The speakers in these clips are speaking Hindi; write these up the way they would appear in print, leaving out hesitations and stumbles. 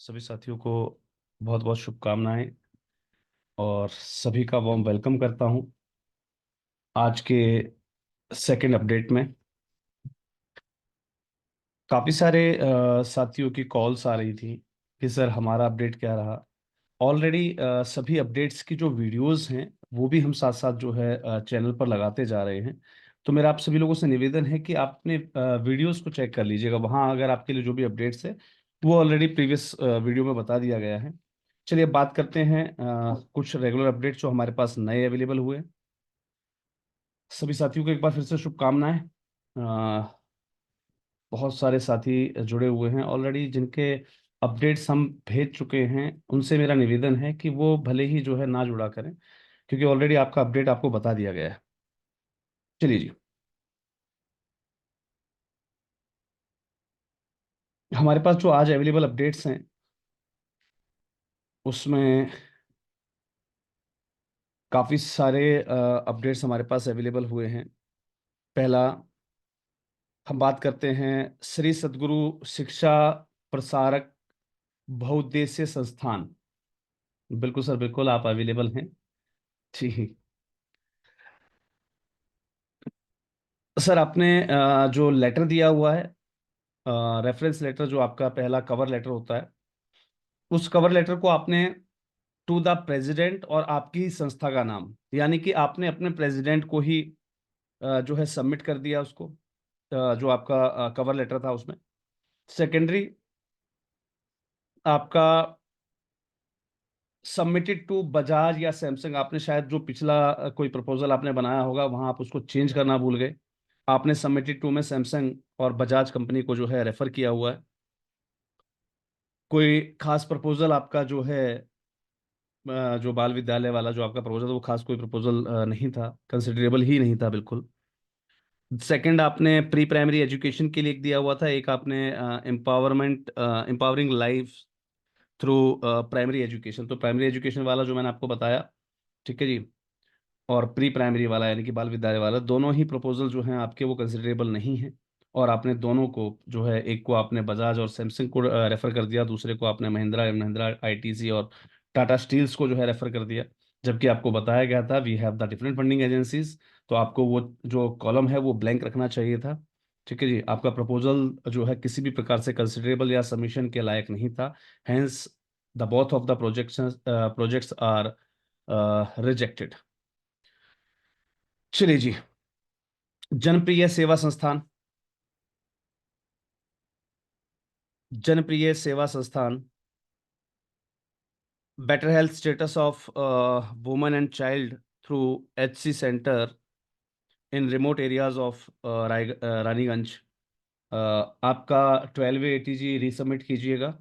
सभी साथियों को बहुत बहुत शुभकामनाएं और सभी का वार्म वेलकम करता हूं आज के सेकंड अपडेट में। काफ़ी सारे साथियों की कॉल्स आ रही थी कि सर हमारा अपडेट क्या रहा। ऑलरेडी सभी अपडेट्स की जो वीडियोस हैं वो भी हम साथ साथ जो है चैनल पर लगाते जा रहे हैं। तो मेरा आप सभी लोगों से निवेदन है कि आप अपने वीडियोस को चेक कर लीजिएगा, वहाँ अगर आपके लिए जो भी अपडेट्स है वो ऑलरेडी प्रीवियस वीडियो में बता दिया गया है। चलिए अब बात करते हैं कुछ रेगुलर अपडेट्स जो हमारे पास नए अवेलेबल हुए। सभी साथियों को एक बार फिर से शुभकामनाएं। बहुत सारे साथी जुड़े हुए हैं ऑलरेडी जिनके अपडेट्स हम भेज चुके हैं, उनसे मेरा निवेदन है कि वो भले ही जो है ना जुड़ा करें, क्योंकि ऑलरेडी आपका अपडेट आपको बता दिया गया है। चलिए जी, हमारे पास जो आज अवेलेबल अपडेट्स हैं उसमें काफ़ी सारे अपडेट्स हमारे पास अवेलेबल हुए हैं। पहला, हम बात करते हैं श्री सद्गुरु शिक्षा प्रसारक बहुउद्देश्य संस्थान। बिल्कुल सर, बिल्कुल आप अवेलेबल हैं। ठीक सर, आपने जो लेटर दिया हुआ है, रेफरेंस लेटर जो आपका पहला कवर लेटर होता है, उस कवर लेटर को आपने टू द प्रेसिडेंट और आपकी ही संस्था का नाम, यानी कि आपने अपने प्रेसिडेंट को ही जो है सबमिट कर दिया उसको, जो आपका कवर लेटर था उसमें। सेकेंडरी, आपका सबमिटेड टू बजाज या सैमसंग, आपने शायद जो पिछला कोई प्रपोजल आपने बनाया होगा वहां आप उसको चेंज करना भूल गए, आपने सबमिटेड टू में सैमसंग और बजाज कंपनी को जो है रेफर किया हुआ है। कोई खास प्रपोजल आपका जो है जो बाल विद्यालय वाला जो आपका प्रपोजल था वो खास कोई प्रपोजल नहीं था, कंसिडरेबल ही नहीं था बिल्कुल। सेकंड, आपने प्री प्राइमरी एजुकेशन के लिए एक दिया हुआ था, एक आपने empowering life through primary education, तो प्राइमरी एजुकेशन वाला जो मैंने आपको बताया, ठीक है जी, और प्री प्राइमरी वाला यानी कि बाल विद्यालय वाला, दोनों ही प्रपोजल जो हैं आपके वो कंसिडरेबल नहीं है। और आपने दोनों को जो है, एक को आपने बजाज और सैमसंग को रेफर कर दिया, दूसरे को आपने महिंद्रा एंड महिंद्रा आईटीसी और टाटा स्टील्स को जो है रेफर कर दिया। जबकि आपको बताया गया था we have the different funding agencies, तो आपको वो जो कॉलम है वो ब्लैंक रखना चाहिए था। ठीक है जी, आपका प्रपोजल जो है किसी भी प्रकार से कंसिडरेबल या सबमिशन के लायक नहीं था। Hence the both of the projects are rejected. चलिए जी, Janpriya Seva Sansthan, Janpriya Seva Sansthan, better health status of women and child through HC centre in remote areas of Raniganj. आपका 12A ATG रीसबमिट कीजिएगा,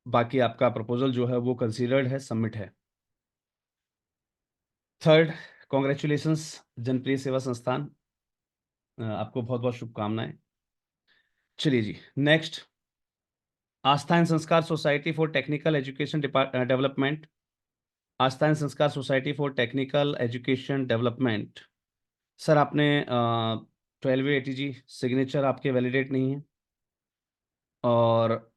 बाकी आपका प्रपोजल जो है वो कंसीडर्ड है, सबमिट है। थर्ड, कॉन्ग्रेचुलेशंस जनप्रिय सेवा संस्थान, आपको बहुत बहुत शुभकामनाएं। चलिए जी, next, Aastha and Sanskar society for technical education development, Aastha and Sanskar society for technical education development. Sir, आपने 12A ATG सिग्नेचर आपके वैलिडेट नहीं है, और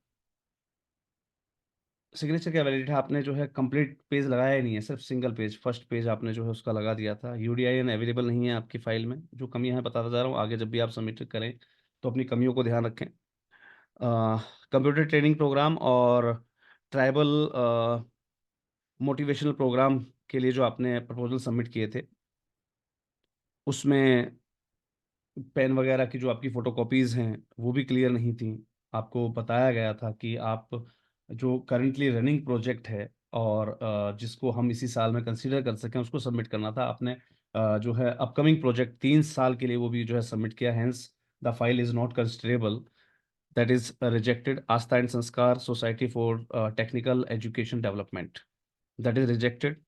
सिग्नेचर क्या वैलिडेट है, आपने जो है कंप्लीट पेज लगाया ही नहीं है, सिर्फ सिंगल पेज, फर्स्ट पेज आपने जो है उसका लगा दिया था। UDIN अवेलेबल नहीं है आपकी फाइल में, जो कमियां हैं बताता जा रहा हूँ, आगे जब भी आप सबमिट करें तो अपनी कमियों को ध्यान रखें। कंप्यूटर ट्रेनिंग प्रोग्राम और ट्राइबल मोटिवेशनल प्रोग्राम के लिए जो आपने प्रपोजल सबमिट किए थे, उसमें पेन वगैरह की जो आपकी फ़ोटोकॉपीज़ हैं वो भी क्लियर नहीं थी। आपको बताया गया था कि आप जो करंटली रनिंग प्रोजेक्ट है और जिसको हम इसी साल में कंसीडर कर सकें उसको सबमिट करना था, आपने जो है अपकमिंग प्रोजेक्ट 3 साल के लिए वो भी जो है सबमिट किया। Hence the file is not considerable, that is rejected. Aastha and Sanskar society for technical education development, that is rejected.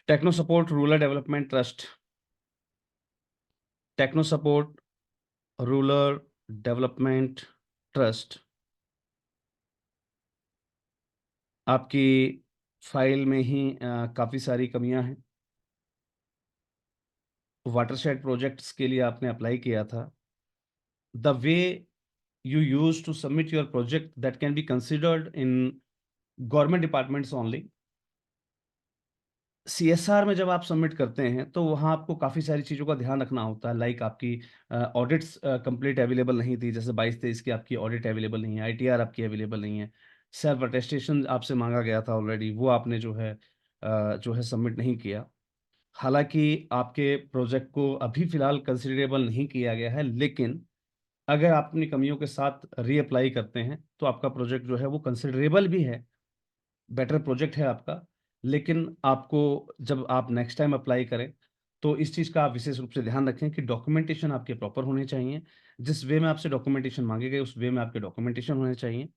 Techno support rural development trust, techno support rural development trust, आपकी फाइल में ही काफ़ी सारी कमियां हैं। वाटरशेड प्रोजेक्ट्स के लिए आपने अप्लाई किया था, the way you use to submit your project that can be considered in government departments only. CSR में जब आप सबमिट करते हैं तो वहाँ आपको काफ़ी सारी चीज़ों का ध्यान रखना होता है, लाइक आपकी ऑडिट्स कंप्लीट अवेलेबल नहीं थी, जैसे 22-23 की आपकी ऑडिट अवेलेबल नहीं है, आईटीआर आपकी अवेलेबल नहीं है, सेल्फ अटेस्टेशन आपसे मांगा गया था ऑलरेडी, वो आपने जो है सबमिट नहीं किया। हालांकि आपके प्रोजेक्ट को अभी फ़िलहाल कंसिडरेबल नहीं किया गया है, लेकिन अगर आप अपनी कमियों के साथ रीअप्लाई करते हैं तो आपका प्रोजेक्ट जो है वो कंसिडरेबल भी है, बेटर प्रोजेक्ट है आपका। लेकिन आपको जब आप नेक्स्ट टाइम अप्लाई करें तो इस चीज़ का आप विशेष रूप से ध्यान रखें कि डॉक्यूमेंटेशन आपके प्रॉपर होने चाहिए। जिस वे में आपसे डॉक्यूमेंटेशन मांगे गए उस वे में आपके डॉक्यूमेंटेशन होने चाहिए,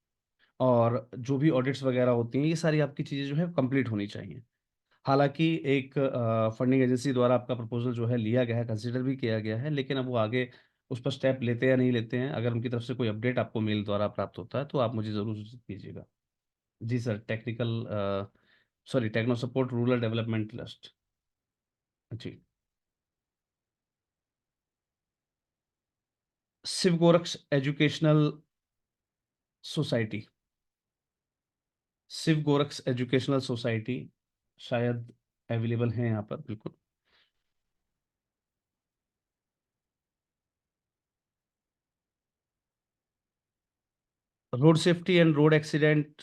और जो भी ऑडिट्स वगैरह होती हैं ये सारी आपकी चीज़ें जो है कंप्लीट होनी चाहिए। हालांकि एक फंडिंग एजेंसी द्वारा आपका प्रपोजल जो है लिया गया है, कंसिडर भी किया गया है, लेकिन अब वो आगे उस पर स्टेप लेते हैं या नहीं लेते हैं, अगर उनकी तरफ से कोई अपडेट आपको मेल द्वारा प्राप्त होता है तो आप मुझे ज़रूर सूचित कीजिएगा। जी sir, techno support rural development trust. जी। Shiv Goraksh educational society. Shiv Goraksh educational society शायद अवेलेबल है यहाँ पर, बिल्कुल। Road safety and road accident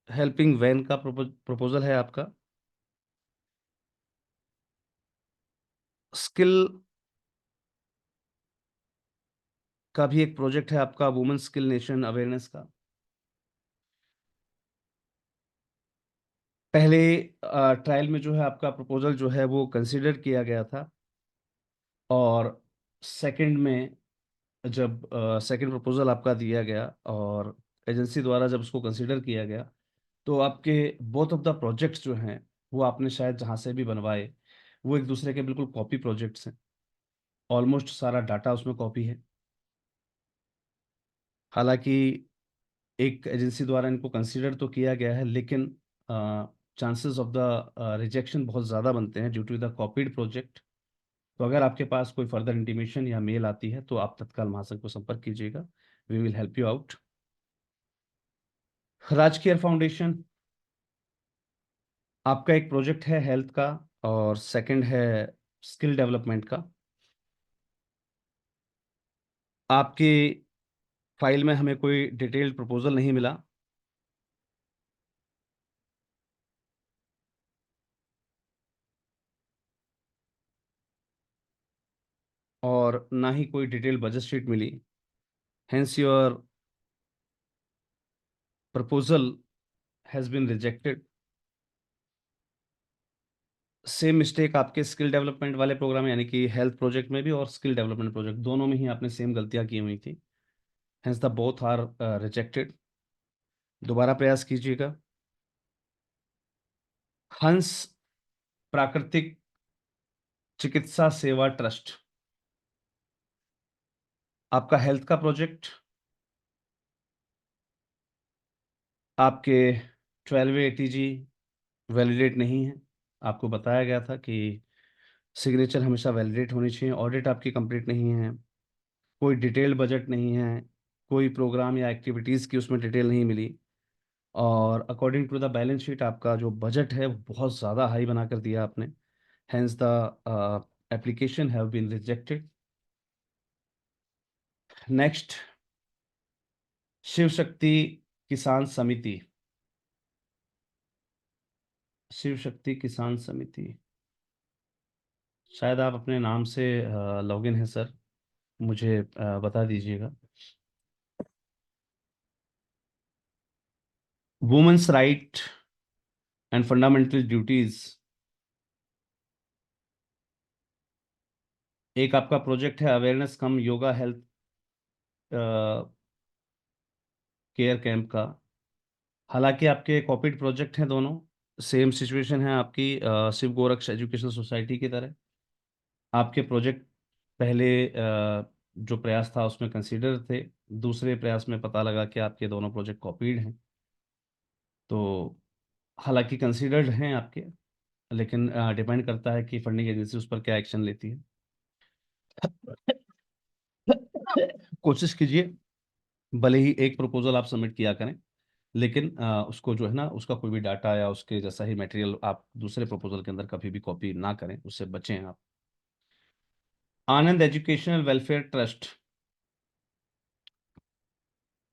helping van का प्रपोजल है आपका। स्किल का भी एक प्रोजेक्ट है आपका, वुमेन स्किल नेशन अवेयरनेस का। पहले ट्रायल में जो है आपका प्रपोजल जो है वो कंसिडर किया गया था, और सेकंड में जब सेकंड प्रपोजल आपका दिया गया और एजेंसी द्वारा जब उसको कंसिडर किया गया तो आपके बोथ ऑफ द प्रोजेक्ट्स जो हैं वो आपने शायद जहाँ से भी बनवाए वो एक दूसरे के बिल्कुल कॉपी प्रोजेक्ट्स हैं। ऑलमोस्ट सारा डाटा उसमें कॉपी है। हालांकि एक एजेंसी द्वारा इनको कंसीडर तो किया गया है, लेकिन चांसेस ऑफ द रिजेक्शन बहुत ज़्यादा बनते हैं due to the copied project. तो अगर आपके पास कोई फर्दर इंटीमेशन या मेल आती है तो आप तत्काल महासंघ को संपर्क कीजिएगा। We will help you out. Rajcare foundation, आपका एक प्रोजेक्ट है हेल्थ का और सेकंड है स्किल डेवलपमेंट का। आपकी फाइल में हमें कोई डिटेल्ड प्रपोजल नहीं मिला, और ना ही कोई डिटेल्ड बजट शीट मिली। Hence your proposal has been rejected. Same mistake आपके स्किल डेवलपमेंट वाले प्रोग्राम यानी कि हेल्थ प्रोजेक्ट में भी और स्किल डेवलपमेंट प्रोजेक्ट दोनों में ही आपने सेम गलतियां की हुई थी। Hence the both are rejected. दोबारा प्रयास कीजिएगा। हंस प्राकृतिक चिकित्सा सेवा ट्रस्ट, आपका हेल्थ का प्रोजेक्ट आपके 12ATG वैलिडेट नहीं है। आपको बताया गया था कि सिग्नेचर हमेशा वैलिडेट होनी चाहिए। ऑडिट आपकी कंप्लीट नहीं है, कोई डिटेल्ड बजट नहीं है, कोई प्रोग्राम या एक्टिविटीज़ की उसमें डिटेल नहीं मिली, और according to the balance sheet आपका जो बजट है वो बहुत ज़्यादा हाई बनाकर दिया आपने। Hence the application have been rejected. Next, Shiv Shakti Kisan समिति। शिव शक्ति किसान समिति, शायद आप अपने नाम से लॉगिन है सर, मुझे बता दीजिएगा। Women's right and fundamental duties, एक आपका प्रोजेक्ट है awareness cum yoga health care camp का। हालांकि आपके कॉपीड प्रोजेक्ट हैं दोनों, सेम सिचुएशन है आपकी शिव गोरक्ष एजुकेशनल सोसाइटी की तरह। आपके प्रोजेक्ट पहले जो प्रयास था उसमें कंसीडर थे, दूसरे प्रयास में पता लगा कि आपके दोनों प्रोजेक्ट कॉपीड हैं। तो हालांकि कंसीडर्ड हैं आपके, लेकिन डिपेंड करता है कि फंडिंग एजेंसी उस पर क्या एक्शन लेती है। कोशिश कीजिए भले ही एक प्रपोजल आप सबमिट किया करें, लेकिन उसको जो है ना, उसका कोई भी डाटा या उसके जैसा ही मटेरियल आप दूसरे प्रपोजल के अंदर कभी भी कॉपी ना करें, उससे बचें आप। आनंद एजुकेशनल वेलफेयर ट्रस्ट,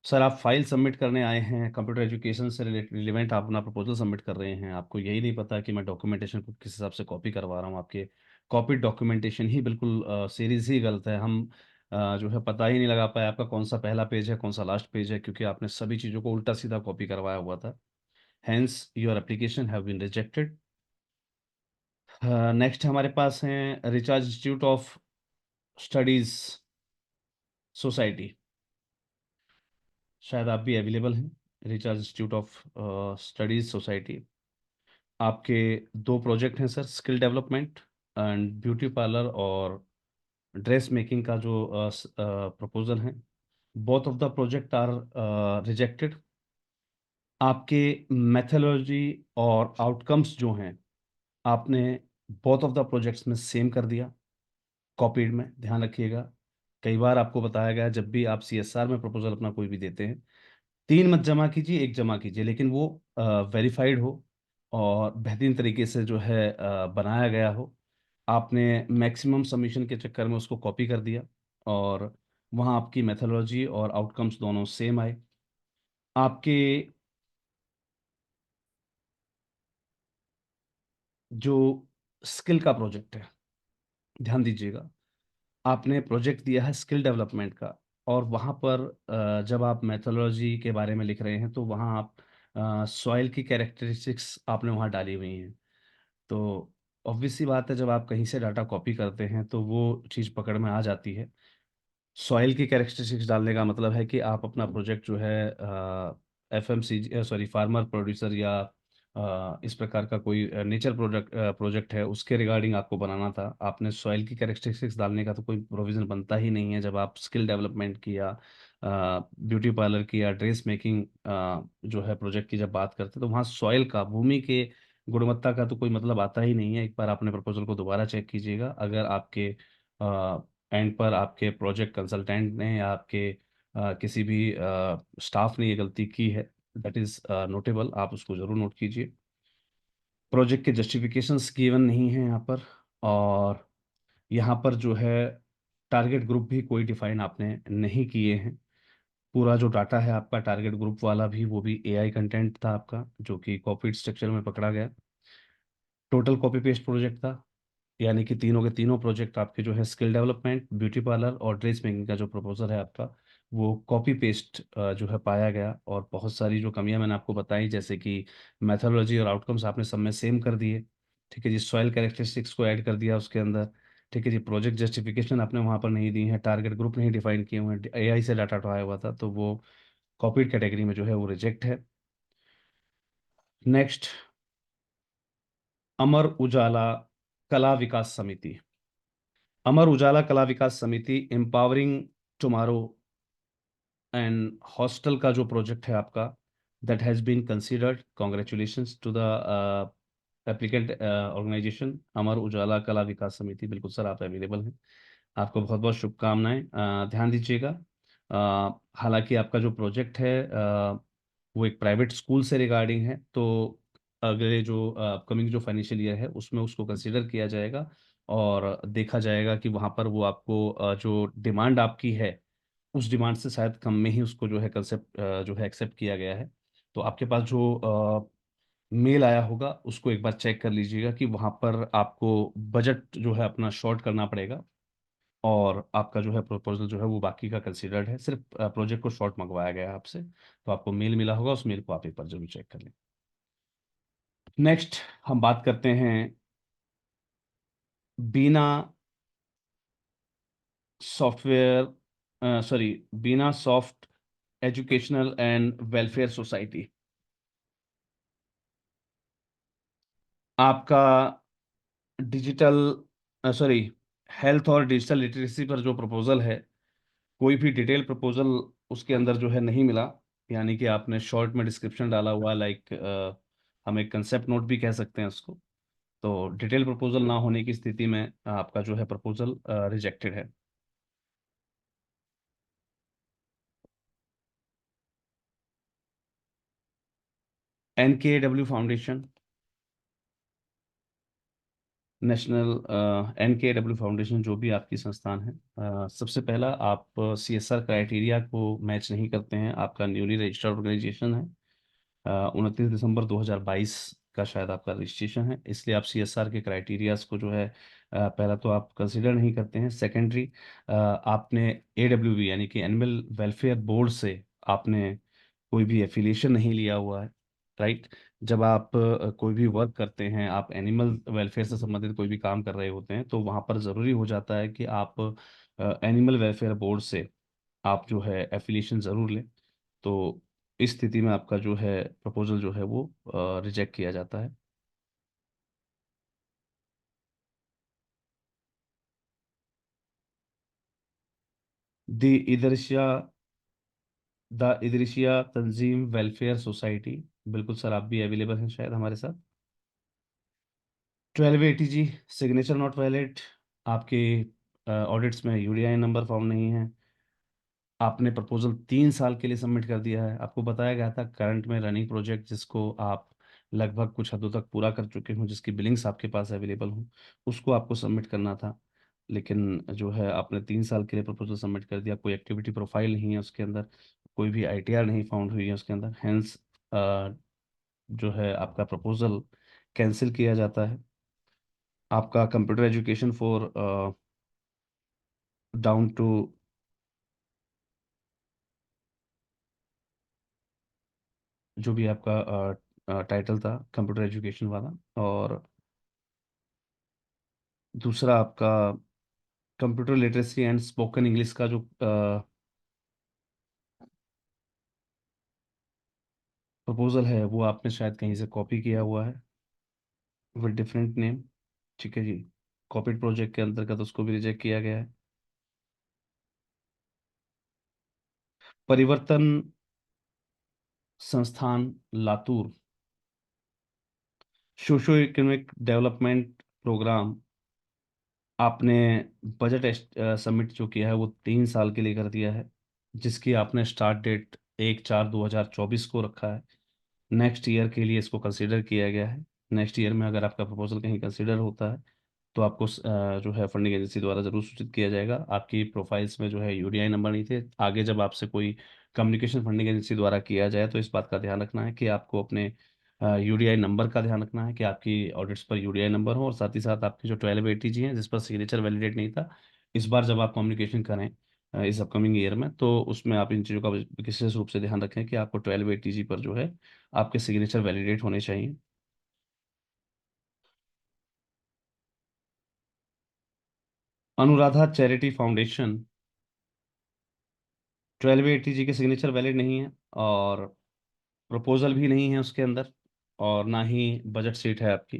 सर आप फाइल सबमिट करने आए हैं, कंप्यूटर एजुकेशन से रिलेवेंट आप अपना प्रपोजल सबमिट कर रहे हैं, आपको यही नहीं पता कि मैं डॉक्यूमेंटेशन को किस हिसाब से कॉपी करवा रहा हूँ। आपके कॉपी डॉक्यूमेंटेशन ही बिल्कुल सीरीज ही गलत है। हम जो है पता ही नहीं लगा पाए आपका कौन सा पहला पेज है कौन सा लास्ट पेज है, क्योंकि आपने सभी चीज़ों को उल्टा सीधा कॉपी करवाया हुआ था। Hence your application have been rejected. Next हमारे पास हैं recharge institute of studies society, शायद आप भी अवेलेबल हैं। Recharge institute of studies society, आपके दो प्रोजेक्ट हैं sir, skill development and beauty parlour और ड्रेस मेकिंग का जो प्रपोजल है, both of the project are rejected. आपके मेथोलॉजी और आउटकम्स जो हैं, आपने बोथ ऑफ द प्रोजेक्ट्स में सेम कर दिया कॉपीड में, ध्यान रखिएगा। कई बार आपको बताया गया है, जब भी आप सीएसआर में प्रपोजल अपना कोई भी देते हैं, तीन मत जमा कीजिए, एक जमा कीजिए, लेकिन वो वेरीफाइड हो और बेहतरीन तरीके से जो है बनाया गया हो। आपने मैक्सिमम सबमिशन के चक्कर में उसको कॉपी कर दिया और वहाँ आपकी मेथोलॉजी और आउटकम्स दोनों सेम आए। आपके जो स्किल का प्रोजेक्ट है, ध्यान दीजिएगा, आपने प्रोजेक्ट दिया है स्किल डेवलपमेंट का, और वहाँ पर जब आप मेथोलॉजी के बारे में लिख रहे हैं तो वहाँ आप सॉइल की कैरेक्टरिस्टिक्स आपने वहाँ डाली हुई हैं। तो ऑब्वियस सी बात है, जब आप कहीं से डाटा कॉपी करते हैं तो वो चीज़ पकड़ में आ जाती है। सॉइल की कैरेक्टरिस्टिक्स डालने का मतलब है कि आप अपना प्रोजेक्ट जो है एफएमसीजी सॉरी फार्मर प्रोड्यूसर या इस प्रकार का कोई नेचर प्रोजेक्ट है उसके रिगार्डिंग आपको बनाना था। आपने सॉइल की कैरेक्टरिस्टिक्स डालने का तो कोई प्रोविज़न बनता ही नहीं है। जब आप स्किल डेवलपमेंट की या ब्यूटी पार्लर की या ड्रेस मेकिंग जो है प्रोजेक्ट की जब बात करते हैं, तो वहाँ सॉइल का, भूमि के गुणवत्ता का तो कोई मतलब आता ही नहीं है। एक बार आपने प्रपोजल को दोबारा चेक कीजिएगा, अगर आपके एंड पर आपके प्रोजेक्ट कंसल्टेंट ने या आपके किसी भी स्टाफ ने ये गलती की है, दैट इज़ नोटेबल, आप उसको ज़रूर नोट कीजिए। प्रोजेक्ट के जस्टिफिकेशंस गिवन नहीं हैं यहाँ पर, और यहाँ पर जो है टारगेट ग्रुप भी कोई डिफाइन आपने नहीं किए हैं। पूरा जो डाटा है आपका टारगेट ग्रुप वाला भी, वो भी एआई कंटेंट था आपका, जो कि कॉपीड स्ट्रक्चर में पकड़ा गया। टोटल कॉपी पेस्ट प्रोजेक्ट था, यानी कि तीनों के तीनों प्रोजेक्ट आपके जो है स्किल डेवलपमेंट, ब्यूटी पार्लर और ड्रेस मेकिंग का जो प्रपोजल है आपका, वो कॉपी पेस्ट जो है पाया गया। और बहुत सारी जो कमियां मैंने आपको बताई, जैसे कि मैथोलॉजी और आउटकम्स आपने सब में सेम कर दिए, ठीक है जी, सॉइल कैरेक्टरिस्टिक्स को ऐड कर दिया उसके अंदर, ठीक है जी, प्रोजेक्ट जस्टिफिकेशन आपने वहाँ पर नहीं दी है, टारगेट ग्रुप नहीं डिफाइन किए हुए हैं, एआई से डाटा उठाया हुआ था, तो वो कॉपीड कैटेगरी में जो है वो रिजेक्ट है। नेक्स्ट, अमर उजाला कला विकास समिति, अमर उजाला कला विकास समिति एम्पावरिंग टुमारो एंड हॉस्टल का जो प्रोजेक्ट है आपका, that has been considered, congratulations to the applicant organisation Amar Ujala Kala Vikas समिति। बिल्कुल सर, आप अवेलेबल हैं, आपको बहुत बहुत शुभकामनाएं। ध्यान दीजिएगा, हालांकि आपका जो प्रोजेक्ट है वो एक प्राइवेट स्कूल से रिगार्डिंग है, तो अगले जो अपकमिंग जो फाइनेंशियल ईयर है उसमें उसको कंसीडर किया जाएगा और देखा जाएगा कि वहाँ पर वो आपको जो डिमांड आपकी है उस डिमांड से शायद कम में ही उसको जो है कंसेप्ट जो है एक्सेप्ट किया गया है। तो आपके पास जो मेल आया होगा उसको एक बार चेक कर लीजिएगा कि वहाँ पर आपको बजट जो है अपना शॉर्ट करना पड़ेगा, और आपका जो है प्रपोजल जो है वो बाकी का कंसीडर्ड है, सिर्फ प्रोजेक्ट को शॉर्ट मंगवाया गया है आपसे। तो आपको मेल मिला होगा, उस मेल को आप एक बार जरूर चेक कर लें। नेक्स्ट हम बात करते हैं Beena software sorry Beena soft educational and welfare society. आपका डिजिटल सॉरी हेल्थ और डिजिटल लिटरेसी पर जो प्रपोजल है, कोई भी डिटेल प्रपोजल उसके अंदर जो है नहीं मिला, यानी कि आपने शॉर्ट में डिस्क्रिप्शन डाला हुआ, लाइक हम एक कंसेप्ट नोट भी कह सकते हैं उसको। तो डिटेल प्रपोजल ना होने की स्थिति में आपका जो है प्रपोजल रिजेक्टेड है। NKW foundation, national NKW foundation, जो भी आपकी संस्थान है, सबसे पहला आप CSR क्राइटेरिया को मैच नहीं करते हैं, आपका न्यूली रजिस्टर्ड ऑर्गेनाइजेशन है, 29 दिसंबर 2022 का शायद आपका रजिस्ट्रेशन है, इसलिए आप CSR के क्राइटेरियाज को जो है पहला तो आप कंसिडर नहीं करते हैं। सेकेंडरी, आपने AWB यानी कि एनिमल वेलफेयर बोर्ड से आपने कोई भी एफिलिएशन नहीं लिया हुआ है, राइट। जब आप कोई भी वर्क करते हैं, आप एनिमल वेलफेयर से संबंधित कोई भी काम कर रहे होते हैं, तो वहाँ पर ज़रूरी हो जाता है कि आप एनिमल वेलफेयर बोर्ड से आप जो है एफिलिएशन ज़रूर लें। तो इस स्थिति में आपका जो है प्रपोजल जो है वो रिजेक्ट किया जाता है। The Idrishia the Idrishia Tanzeem welfare society, बिल्कुल सर, आप भी अवेलेबल हैं शायद हमारे साथ। 1280 जी, सिग्नेचर नॉट वैलिड, आपके ऑडिट्स में UDI नंबर फाउंड नहीं है, आपने प्रपोजल 3 साल के लिए सबमिट कर दिया है, आपको बताया गया था करंट में रनिंग प्रोजेक्ट जिसको आप लगभग कुछ हदों तक पूरा कर चुके हो, जिसकी बिलिंग्स आपके पास अवेलेबल हो, उसको आपको सबमिट करना था। लेकिन जो है आपने 3 साल के लिए प्रपोजल सबमिट कर दिया, कोई एक्टिविटी प्रोफाइल नहीं है उसके अंदर, कोई भी ITR नहीं फाउंड हुई है उसके अंदर, हैंस जो है आपका प्रपोजल कैंसिल किया जाता है। आपका computer education for down to, जो भी आपका टाइटल था कंप्यूटर एजुकेशन वाला, और दूसरा आपका computer literacy and spoken English का जो प्रपोजल है, वो आपने शायद कहीं से कॉपी किया हुआ है विद डिफरेंट नेम, ठीक है जी। कॉपीड प्रोजेक्ट के अंतर्गत उसको भी रिजेक्ट किया गया है। परिवर्तन संस्थान Latur, socio economic development program, आपने बजट सबमिट जो किया है वो 3 साल के लिए कर दिया है, जिसकी आपने स्टार्ट डेट 1/4/2024 को रखा है। नेक्स्ट ईयर के लिए इसको कंसीडर किया गया है। नेक्स्ट ईयर में अगर आपका प्रपोजल कहीं कंसीडर होता है, तो आपको जो है फंडिंग एजेंसी द्वारा जरूर सूचित किया जाएगा। आपकी प्रोफाइल्स में जो है UDI नंबर नहीं थे, आगे जब आपसे कोई कम्युनिकेशन फंडिंग एजेंसी द्वारा किया जाए तो इस बात का ध्यान रखना है कि आपको अपने UDI नंबर का ध्यान रखना है कि आपकी ऑडिट्स पर UDI नंबर हो, और साथ ही साथ आपकी जो 1280 जी है जिस पर सिग्नेचर वैलिडेट नहीं था, इस बार जब आप कम्युनिकेशन करें इस अपकमिंग ईयर में, तो उसमें आप इन चीज़ों का विशेष रूप से ध्यान रखें कि आपको 1280 पर जो है आपके सिग्नेचर वैलिडेट होने चाहिए। अनुराधा चैरिटी फाउंडेशन, 1280 जी के सिग्नेचर वैलिड नहीं है, और प्रपोजल भी नहीं है उसके अंदर, और ना ही बजट सीट है आपकी।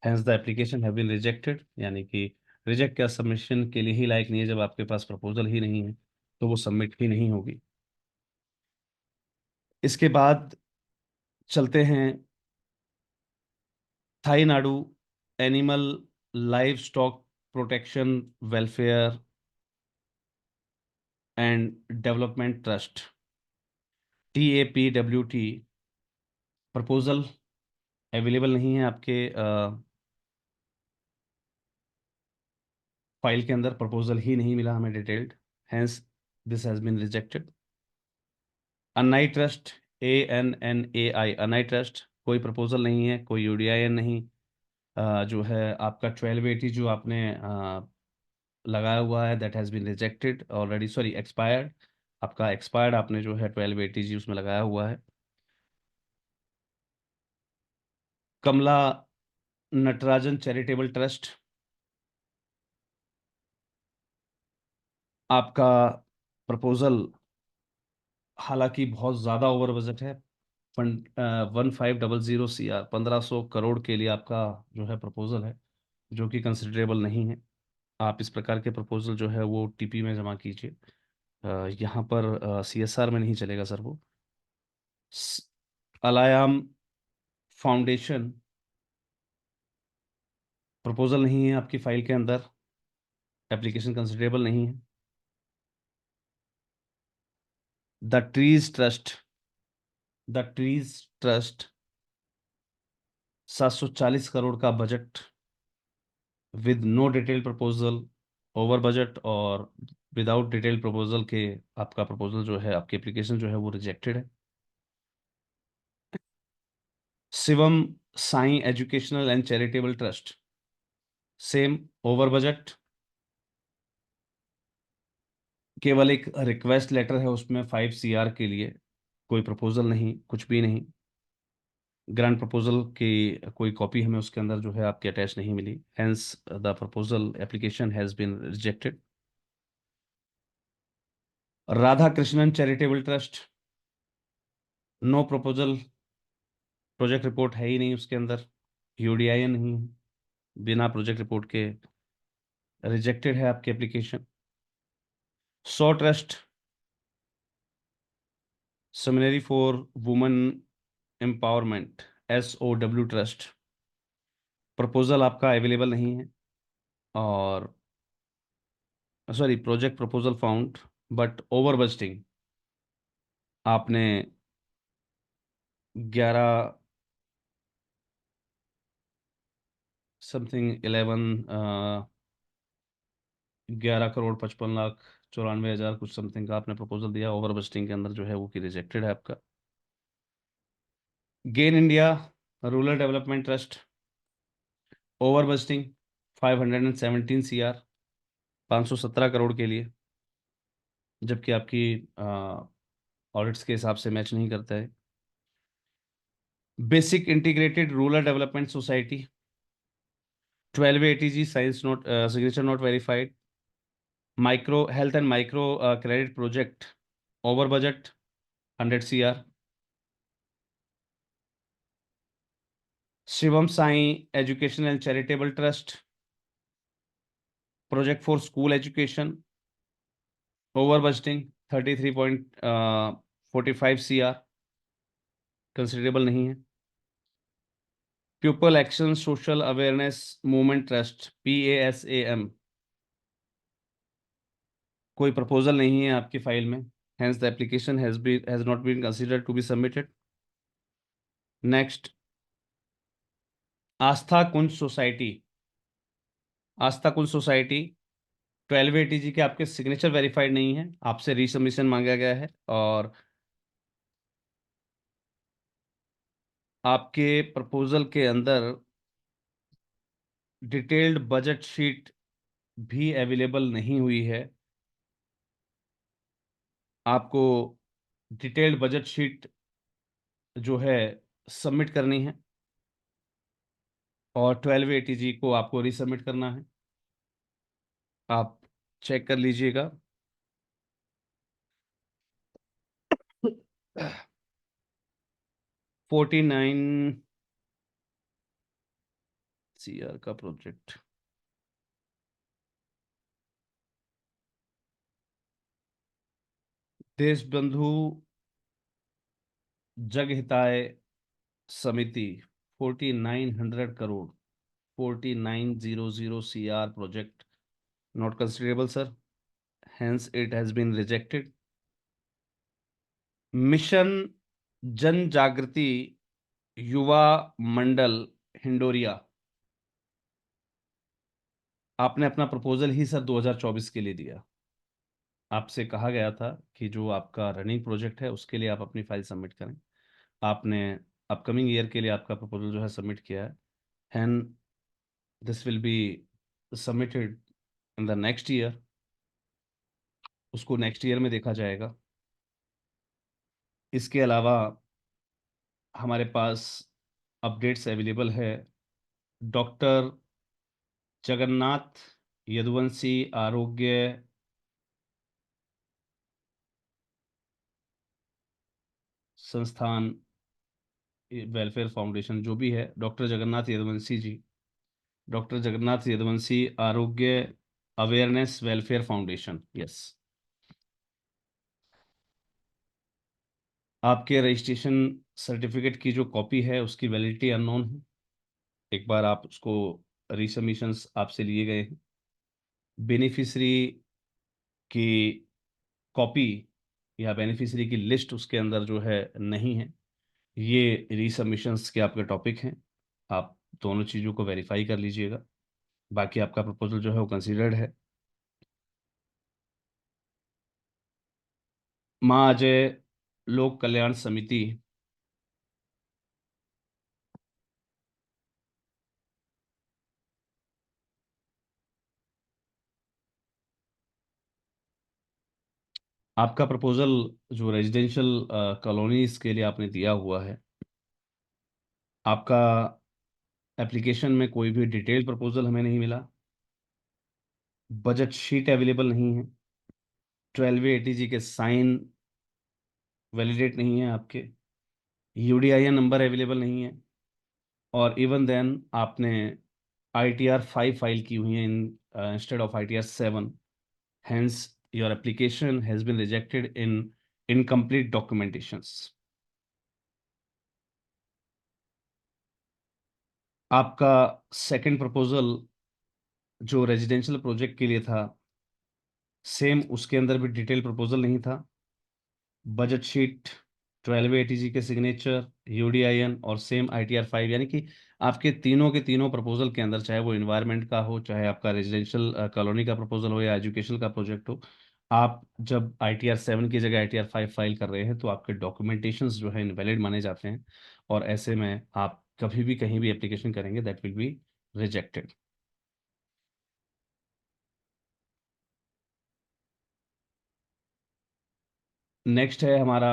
Hence the application have been rejected, यानी कि रिजेक्ट क्या, सबमिशन के लिए ही लायक नहीं है, जब आपके पास प्रपोजल ही नहीं है तो वो सबमिट ही नहीं होगी। इसके बाद चलते हैं थाई Nadu animal livestock protection welfare and development trust, TAPWT, proposal available नहीं है आपके फाइल के अंदर, प्रपोजल ही नहीं मिला हमें detailed, hence this has been rejected. Annai trust, ANNAI Annai trust, कोई प्रपोजल नहीं है, कोई UDIN नहीं, जो है आपका 1280 जो आपने लगाया हुआ है that has been rejected already, sorry expired, आपका एक्सपायर्ड आपने जो है 1280 जी उसमें लगाया हुआ है। कमला नटराजन चैरिटेबल ट्रस्ट, आपका प्रपोजल हालांकि बहुत ज़्यादा ओवर बजट है, 1500 CR, 1500 करोड़ के लिए आपका जो है प्रपोजल है, जो कि कंसिडरेबल नहीं है। आप इस प्रकार के प्रपोजल जो है वो TP में जमा कीजिए, यहाँ पर CSR में नहीं चलेगा सर वो। स- अलायाम फाउंडेशन, प्रपोजल नहीं है आपकी फाइल के अंदर, एप्लीकेशन कंसिडरेबल नहीं है। The trees trust, the trees trust 740 crore का budget with no detail proposal, over budget और विदाउट डिटेल प्रपोजल के आपका प्रपोजल जो है, आपकी एप्लीकेशन जो है वो रिजेक्टेड है। Shivam Sai educational and charitable trust, same, over budget, केवल एक रिक्वेस्ट लेटर है उसमें 5 CR के लिए, कोई प्रपोजल नहीं, कुछ भी नहीं। ग्रांट प्रपोजल की कोई कॉपी हमें उसके अंदर जो है आपकी अटैच नहीं मिली, hence the proposal application has been rejected. Radha Krishnan charitable trust, no proposal, project report है ही नहीं उसके अंदर, यूडीआई नहीं है, बिना प्रोजेक्ट रिपोर्ट के रिजेक्टेड है आपकी application. So trust, seminary for women empowerment, SOW trust, proposal आपका अवेलेबल नहीं है, और sorry, project proposal found but over budgeting, आपने 11 समथिंग 11 करोड़ 55 लाख 94 हजार कुछ समथिंग का आपने प्रपोजल दिया, ओवर बजटिंग के अंदर जो है वो कि रिजेक्टेड है आपका। Gain India rural development trust, over budgeting 517 CR, 517 crore के लिए, जबकि आपकी ऑडिट्स के हिसाब से मैच नहीं करता है। Basic integrated rural development society, 12 ATG science note, signature note verified, micro health and micro credit project, over budget 100 CR। Shivam Sai education and charitable trust, project for school education, over budgeting 33.45 CR, considerable नहीं है। People action social awareness movement trust, PASAM, कोई प्रपोजल नहीं है आपकी फाइल में, hence the application has not been considered to be submitted. Next, Aastha Kunj society, Aastha Kunj society 12 ATG के आपके सिग्नेचर वेरीफाइड नहीं है, आपसे रीसबमिशन मांगा गया है, और आपके प्रपोजल के अंदर डिटेल्ड बजट शीट भी अवेलेबल नहीं हुई है। आपको डिटेल्ड बजट शीट जो है सबमिट करनी है, और 12 ATG को आपको रीसबमिट करना है। आप चेक कर लीजिएगा। 49 CR का प्रोजेक्ट, देश बंधु जग Hitaya Samiti, 4900 crore, 4900 CR project not considerable sir, hence it has been rejected. Mission Jan Jagriti युवा मंडल हिंडोरिया, आपने अपना प्रपोजल ही सर 2024 के लिए दिया। आपसे कहा गया था कि जो आपका रनिंग प्रोजेक्ट है उसके लिए आप अपनी फाइल सबमिट करें, आपने अपकमिंग ईयर के लिए आपका प्रपोजल जो है सबमिट किया है, and this will be submitted in the next year, उसको नेक्स्ट ईयर में देखा जाएगा। इसके अलावा हमारे पास अपडेट्स अवेलेबल है, डॉक्टर जगन्नाथ यदुवंशी आरोग्य संस्थान वेलफेयर फाउंडेशन, जो भी है, डॉक्टर जगन्नाथ यदुवंशी जी, डॉक्टर जगन्नाथ यदुवंशी आरोग्य अवेयरनेस वेलफेयर फाउंडेशन, यस। आपके रजिस्ट्रेशन सर्टिफिकेट की जो कॉपी है उसकी वैलिडिटी अननोन है, एक बार आप उसको रीसबमिशंस आपसे लिए गए हैं। बेनिफिशरी की कॉपी या बेनिफिशरी की लिस्ट उसके अंदर जो है नहीं है, ये रीसबमिशंस के आपके टॉपिक हैं। आप दोनों चीज़ों को वेरीफाई कर लीजिएगा। बाकी आपका प्रपोजल जो है वो कंसीडर्ड है। माँ अजय लोक कल्याण समिति, आपका प्रपोजल जो रेजिडेंशियल कॉलोनीज के लिए आपने दिया हुआ है, आपका एप्लीकेशन में कोई भी डिटेल प्रपोजल हमें नहीं मिला। बजट शीट अवेलेबल नहीं है। 12A ATG के साइन वैलिडेट नहीं है आपके। UDIN नंबर अवेलेबल नहीं है। और इवन देन आपने ITR 5 फाइल की हुई है in instead of ITR 7। Hence your application has been rejected in incomplete documentations. आपका सेकंड प्रपोजल जो रेजिडेंशियल प्रोजेक्ट के लिए था, सेम उसके अंदर भी डिटेल प्रपोजल नहीं था। बजट शीट, 12A ATG के सिग्नेचर, UDIN और सेम ITR 5, यानी कि आपके तीनों के तीनों प्रपोजल के अंदर, चाहे वो इन्वायरमेंट का हो, चाहे आपका रेजिडेंशियल कॉलोनी का प्रपोजल हो या एजुकेशन का प्रोजेक्ट हो, आप जब ITR 7 की जगह ITR 5 फाइल कर रहे हैं तो आपके डॉक्यूमेंटेशंस जो है इनवैलिड माने जाते हैं। और ऐसे में आप कभी भी कहीं भी एप्लीकेशन करेंगे that will be rejected. Next है हमारा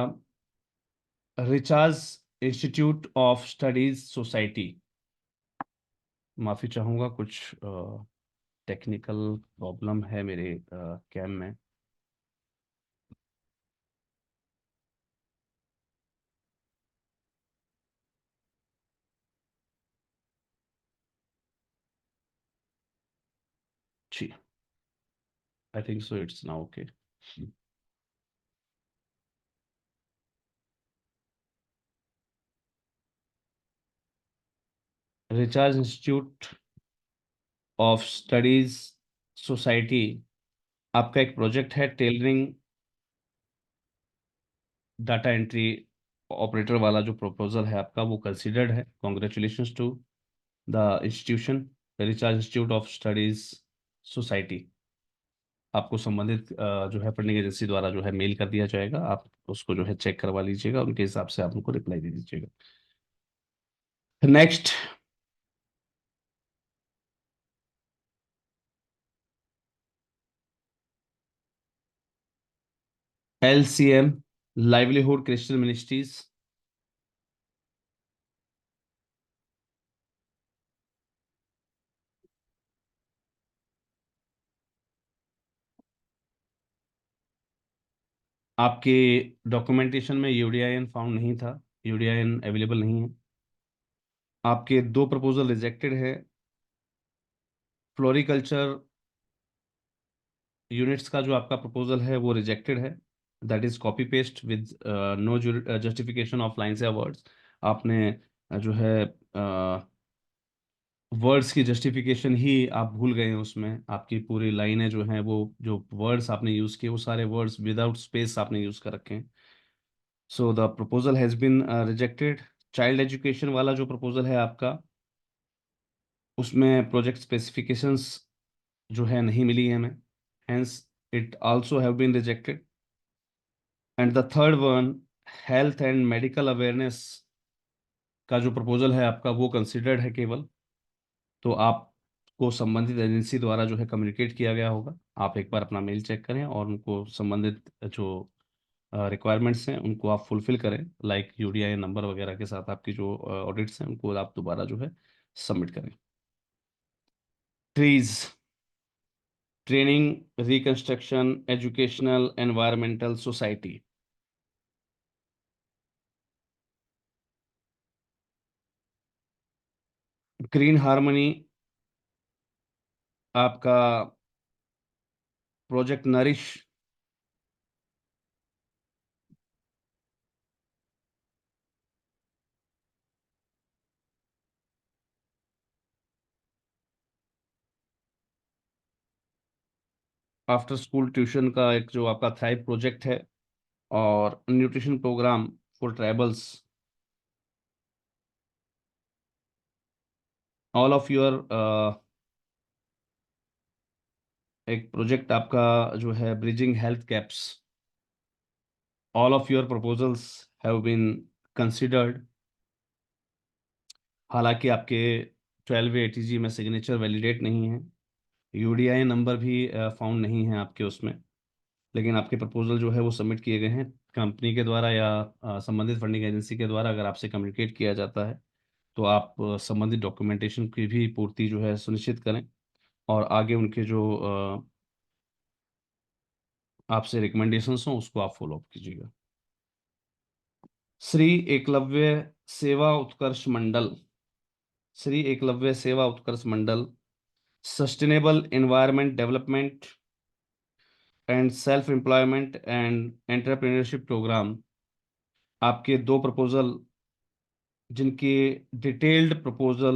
recharge institute of studies society. माफ़ी चाहूँगा, कुछ टेक्निकल प्रॉब्लम है मेरे कैम में। जी, I think so it's now okay. Recharge institute of studies society, आपका एक प्रोजेक्ट है टेलरिंग डाटा एंट्री ऑपरेटर वाला। जो प्रपोजल है आपका वो कंसिडर्ड है। Congratulations to the institution, recharge institute of studies society. आपको संबंधित जो है फंडिंग एजेंसी द्वारा जो है मेल कर दिया जाएगा। आप उसको जो है चेक करवा लीजिएगा, उनके हिसाब से आप उनको रिप्लाई दे दीजिएगा। Next, LCM livelihood Christian ministries. आपके डॉक्यूमेंटेशन में UDIN फाउंड नहीं था, UDIN अवेलेबल नहीं है। आपके दो प्रपोजल रिजेक्टेड है। फ्लोरिकल्चर यूनिट्स का जो आपका प्रपोजल है वो रिजेक्टेड है। That is copy paste with no justification of lines या वर्ड्स। आपने जो है वर्ड्स की जस्टिफिकेशन ही आप भूल गए हैं उसमें। आपकी पूरी लाइनें जो हैं वो जो वर्ड्स आपने यूज़ किए वो सारे वर्ड्स विदाउट स्पेस आपने यूज़ कर रखे हैं। So the proposal has been rejected. Child education वाला जो प्रपोजल है आपका, उसमें प्रोजेक्ट स्पेसिफिकेशंस जो है नहीं मिली है हमें। Hence it also have been rejected. And the third one, health and medical awareness का जो प्रपोजल है आपका वो कंसिडर्ड है केवल। तो आपको संबंधित एजेंसी द्वारा जो है कम्युनिकेट किया गया होगा। आप एक बार अपना मेल चेक करें और उनको संबंधित जो रिक्वायरमेंट्स हैं उनको आप फुलफिल करें, लाइक UDIN नंबर वगैरह के साथ आपकी जो ऑडिट्स हैं उनको आप दोबारा जो है सबमिट करें। Trees, training reconstruction educational environmental society. Green harmony, आपका project nourish. After school tuition का एक जो आपका थ्राइव प्रोजेक्ट है, और nutrition programme for tribals. All of your एक प्रोजेक्ट आपका जो है bridging health gaps, all of your proposals have been considered. हालांकि आपके 12 एटीजी में सिग्नेचर वैलिडेट नहीं है, यूडीआई नंबर भी फाउंड नहीं है आपके उसमें, लेकिन आपके प्रपोजल जो है वो सबमिट किए गए हैं कंपनी के द्वारा या संबंधित फंडिंग एजेंसी के द्वारा। अगर आपसे कम्युनिकेट किया जाता है तो आप संबंधित डॉक्यूमेंटेशन की भी पूर्ति जो है सुनिश्चित करें, और आगे उनके जो आपसे रिकमेंडेशंस हों उसको आप फॉलो अप कीजिएगा। श्री एकलव्य सेवा उत्कर्ष मंडल, Shri Eklavya Seva Utkarsh Mandal sustainable environment development and self employment and entrepreneurship programme, आपके दो प्रपोजल जिनके डिटेल्ड प्रपोजल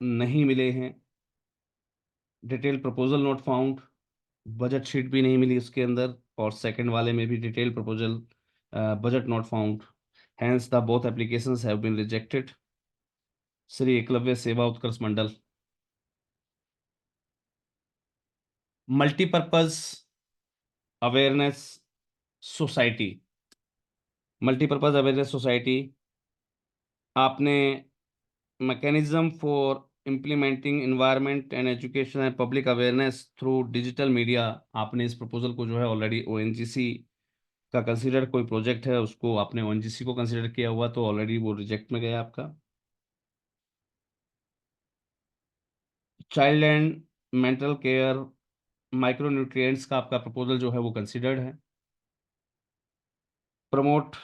नहीं मिले हैं, detailed proposal not found, budget sheet भी नहीं मिली उसके अंदर, और सेकंड वाले में भी detailed proposal budget not found, hence the both applications have been rejected. Shri Eklavya Seva Utkarsh Mandal multipurpose awareness society, multipurpose awareness society, आपने mechanism for implementing environment and education and public awareness through digital media, आपने इस प्रपोजल को जो है ऑलरेडी ओएनजीसी का कंसीडर कोई प्रोजेक्ट है उसको आपने ओएनजीसी को कंसीडर किया हुआ, तो ऑलरेडी वो रिजेक्ट में गया आपका। Child and mental care micronutrients का आपका प्रपोजल जो है वो कंसीडर्ड है। Promote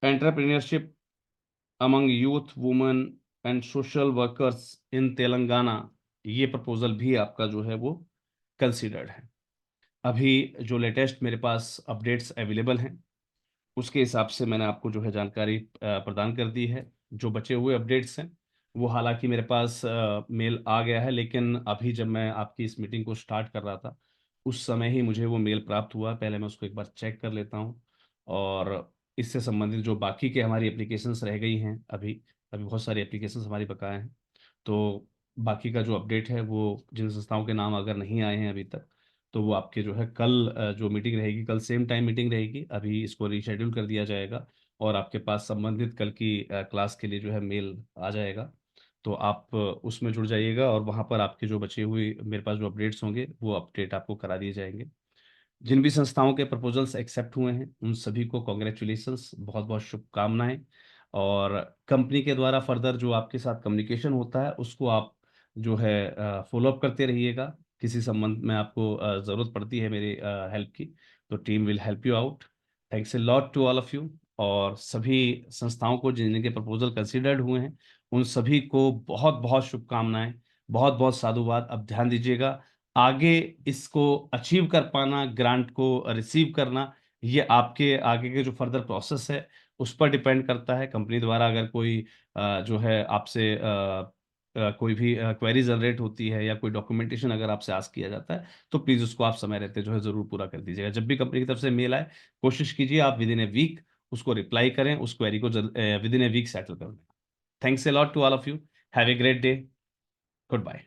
entrepreneurship among youth women and social workers in Telangana, ये प्रपोजल भी आपका जो है वो कंसीडर्ड है। अभी जो लेटेस्ट मेरे पास अपडेट्स अवेलेबल हैं उसके हिसाब से मैंने आपको जो है जानकारी प्रदान कर दी है। जो बचे हुए अपडेट्स हैं वो हालांकि मेरे पास मेल आ गया है, लेकिन अभी जब मैं आपकी इस मीटिंग को स्टार्ट कर रहा था उस समय ही मुझे वो मेल प्राप्त हुआ। पहले मैं उसको एक बार चेक कर लेता हूँ, और इससे संबंधित जो बाकी के हमारी एप्लीकेशंस रह गई हैं, अभी अभी बहुत सारी एप्लीकेशंस हमारी बकाया हैं, तो बाकी का जो अपडेट है वो जिन संस्थाओं के नाम अगर नहीं आए हैं अभी तक, तो वो आपके जो है कल जो मीटिंग रहेगी, कल सेम टाइम मीटिंग रहेगी, अभी इसको रीशेड्यूल कर दिया जाएगा और आपके पास संबंधित कल की क्लास के लिए जो है मेल आ जाएगा। तो आप उसमें जुड़ जाइएगा और वहाँ पर आपके जो बचे हुए मेरे पास जो अपडेट्स होंगे वो अपडेट आपको करा दिए जाएंगे। जिन भी संस्थाओं के प्रपोजल्स एक्सेप्ट हुए हैं उन सभी को कॉन्ग्रेचुलेशंस, बहुत बहुत शुभकामनाएं। और कंपनी के द्वारा फर्दर जो आपके साथ कम्युनिकेशन होता है उसको आप जो है फॉलो अप करते रहिएगा। किसी संबंध में आपको ज़रूरत पड़ती है मेरी हेल्प की तो team will help you out. Thanks a lot to all of you. और सभी संस्थाओं को जिनके प्रपोजल कंसिडर्ड हुए हैं उन सभी को बहुत बहुत शुभकामनाएं, बहुत बहुत साधुवाद। अब ध्यान दीजिएगा, आगे इसको अचीव कर पाना, ग्रांट को रिसीव करना, ये आपके आगे के जो फर्दर प्रोसेस है उस पर डिपेंड करता है। कंपनी द्वारा अगर कोई जो है आपसे कोई भी क्वेरी जनरेट होती है या कोई डॉक्यूमेंटेशन अगर आपसे आस्क किया जाता है तो प्लीज़ उसको आप समय रहते जो है ज़रूर पूरा कर दीजिएगा। जब भी कंपनी की तरफ से मेल आए कोशिश कीजिए आप विद इन ए वीक उसको रिप्लाई करें, उस क्वेरी को within a week settle कर दें। Thanks a lot to all of you. Have a great day. Good bye.